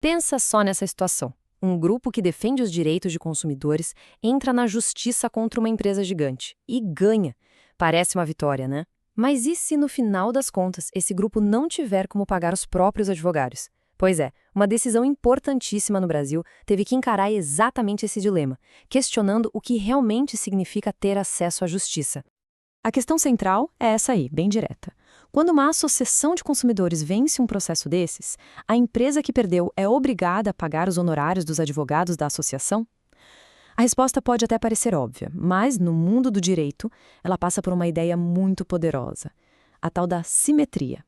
Pensa só nessa situação. Um grupo que defende os direitos de consumidores entra na justiça contra uma empresa gigante e ganha. Parece uma vitória, né? Mas e se no final das contas esse grupo não tiver como pagar os próprios advogados? Pois é, uma decisão importantíssima no Brasil teve que encarar exatamente esse dilema, questionando o que realmente significa ter acesso à justiça. A questão central é essa aí, bem direta. Quando uma associação de consumidores vence um processo desses, a empresa que perdeu é obrigada a pagar os honorários dos advogados da associação? A resposta pode até parecer óbvia, mas no mundo do direito, ela passa por uma ideia muito poderosa, a tal da simetria.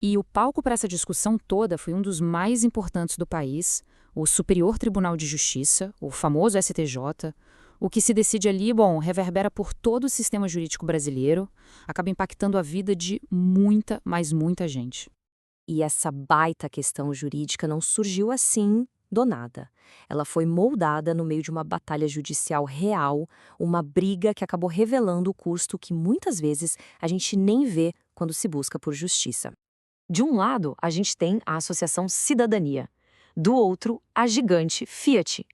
E o palco para essa discussão toda foi um dos mais importantes do país, o Superior Tribunal de Justiça, o famoso STJ. O que se decide ali, bom, reverbera por todo o sistema jurídico brasileiro, acaba impactando a vida de muita, mas muita gente. E essa baita questão jurídica não surgiu assim, do nada. Ela foi moldada no meio de uma batalha judicial real, uma briga que acabou revelando o custo que muitas vezes a gente nem vê quando se busca por justiça. De um lado, a gente tem a Associação Cidadania. Do outro, a gigante Fiat.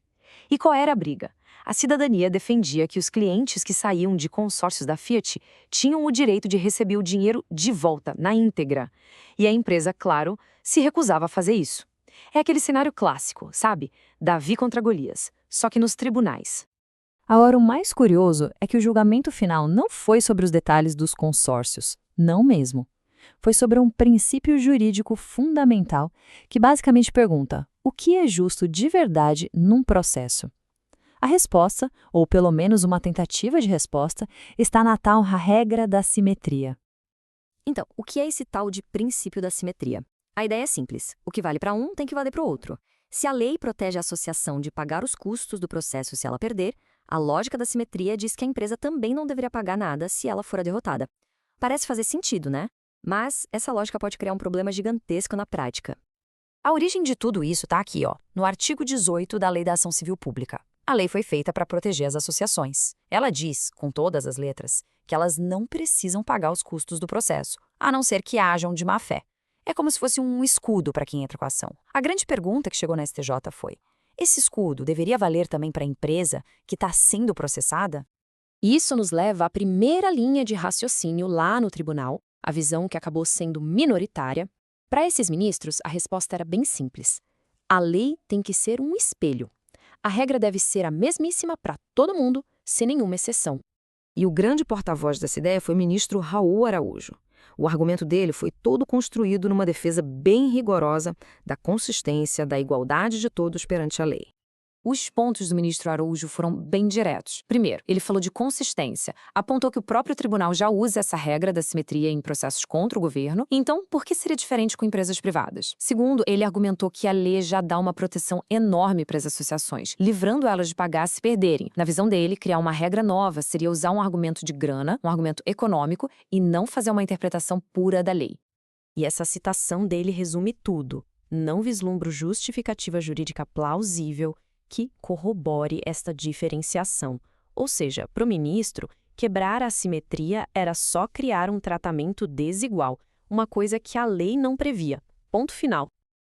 E qual era a briga? A Cidadania defendia que os clientes que saíam de consórcios da Fiat tinham o direito de receber o dinheiro de volta, na íntegra. E a empresa, claro, se recusava a fazer isso. É aquele cenário clássico, sabe? Davi contra Golias, só que nos tribunais. Agora, o mais curioso é que o julgamento final não foi sobre os detalhes dos consórcios. Não mesmo. Foi sobre um princípio jurídico fundamental que basicamente pergunta: o que é justo de verdade num processo? A resposta, ou pelo menos uma tentativa de resposta, está na tal regra da simetria. Então, o que é esse tal de princípio da simetria? A ideia é simples: o que vale para um tem que valer para o outro. Se a lei protege a associação de pagar os custos do processo se ela perder, a lógica da simetria diz que a empresa também não deveria pagar nada se ela for a derrotada. Parece fazer sentido, né? Mas essa lógica pode criar um problema gigantesco na prática. A origem de tudo isso está aqui, ó, no artigo 18 da Lei da Ação Civil Pública. A lei foi feita para proteger as associações. Ela diz, com todas as letras, que elas não precisam pagar os custos do processo, a não ser que hajam de má-fé. É como se fosse um escudo para quem entra com a ação. A grande pergunta que chegou na STJ foi: esse escudo deveria valer também para a empresa que está sendo processada? Isso nos leva à primeira linha de raciocínio lá no tribunal, a visão que acabou sendo minoritária. Para esses ministros, a resposta era bem simples. A lei tem que ser um espelho. A regra deve ser a mesmíssima para todo mundo, sem nenhuma exceção. E o grande porta-voz dessa ideia foi o ministro Raul Araújo. O argumento dele foi todo construído numa defesa bem rigorosa da consistência, da igualdade de todos perante a lei. Os pontos do ministro Araújo foram bem diretos. Primeiro, ele falou de consistência, apontou que o próprio tribunal já usa essa regra da simetria em processos contra o governo, então por que seria diferente com empresas privadas? Segundo, ele argumentou que a lei já dá uma proteção enorme para as associações, livrando elas de pagar se perderem. Na visão dele, criar uma regra nova seria usar um argumento de grana, um argumento econômico, e não fazer uma interpretação pura da lei. E essa citação dele resume tudo. Não vislumbro justificativa jurídica plausível que corrobore esta diferenciação. Ou seja, para o ministro, quebrar a assimetria era só criar um tratamento desigual, uma coisa que a lei não previa. Ponto final.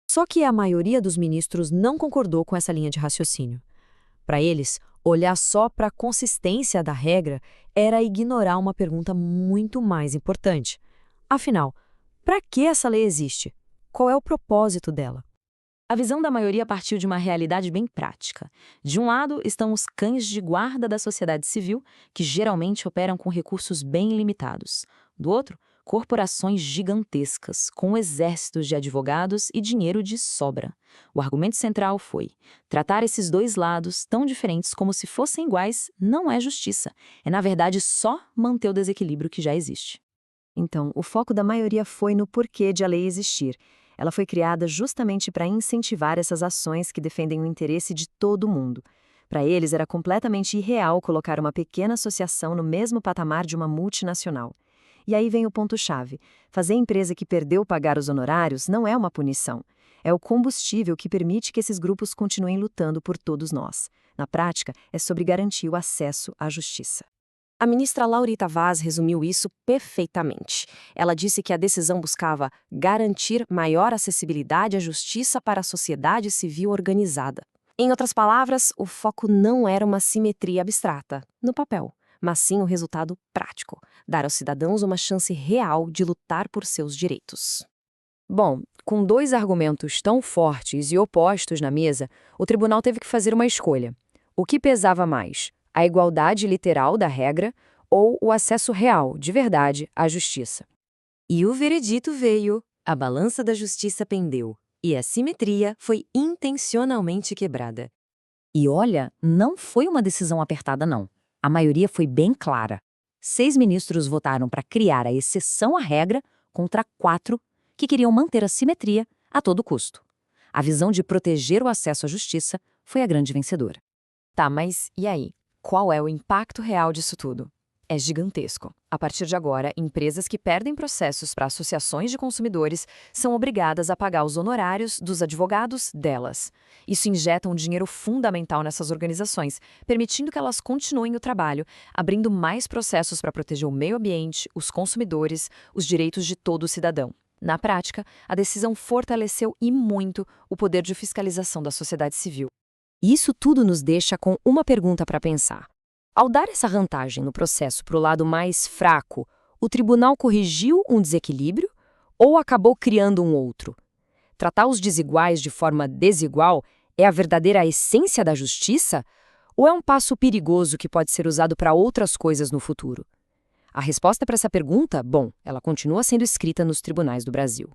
Só que a maioria dos ministros não concordou com essa linha de raciocínio. Para eles, olhar só para a consistência da regra era ignorar uma pergunta muito mais importante. Afinal, para que essa lei existe? Qual é o propósito dela? A visão da maioria partiu de uma realidade bem prática. De um lado estão os cães de guarda da sociedade civil, que geralmente operam com recursos bem limitados. Do outro, corporações gigantescas, com exércitos de advogados e dinheiro de sobra. O argumento central foi: tratar esses dois lados tão diferentes como se fossem iguais não é justiça. É, na verdade, só manter o desequilíbrio que já existe. Então, o foco da maioria foi no porquê de a lei existir. Ela foi criada justamente para incentivar essas ações que defendem o interesse de todo mundo. Para eles, era completamente irreal colocar uma pequena associação no mesmo patamar de uma multinacional. E aí vem o ponto-chave. Fazer a empresa que perdeu pagar os honorários não é uma punição. É o combustível que permite que esses grupos continuem lutando por todos nós. Na prática, é sobre garantir o acesso à justiça. A ministra Laurita Vaz resumiu isso perfeitamente. Ela disse que a decisão buscava garantir maior acessibilidade à justiça para a sociedade civil organizada. Em outras palavras, o foco não era uma simetria abstrata, no papel, mas sim o resultado prático, dar aos cidadãos uma chance real de lutar por seus direitos. Bom, com dois argumentos tão fortes e opostos na mesa, o tribunal teve que fazer uma escolha. O que pesava mais? A igualdade literal da regra ou o acesso real, de verdade, à justiça? E o veredito veio. A balança da justiça pendeu e a simetria foi intencionalmente quebrada. E olha, não foi uma decisão apertada, não. A maioria foi bem clara. 6 ministros votaram para criar a exceção à regra contra 4 que queriam manter a simetria a todo custo. A visão de proteger o acesso à justiça foi a grande vencedora. Tá, mas e aí? Qual é o impacto real disso tudo? É gigantesco. A partir de agora, empresas que perdem processos para associações de consumidores são obrigadas a pagar os honorários dos advogados delas. Isso injeta um dinheiro fundamental nessas organizações, permitindo que elas continuem o trabalho, abrindo mais processos para proteger o meio ambiente, os consumidores, os direitos de todo cidadão. Na prática, a decisão fortaleceu e muito o poder de fiscalização da sociedade civil. Isso tudo nos deixa com uma pergunta para pensar. Ao dar essa vantagem no processo para o lado mais fraco, o tribunal corrigiu um desequilíbrio ou acabou criando um outro? Tratar os desiguais de forma desigual é a verdadeira essência da justiça? Ou é um passo perigoso que pode ser usado para outras coisas no futuro? A resposta para essa pergunta, bom, ela continua sendo escrita nos tribunais do Brasil.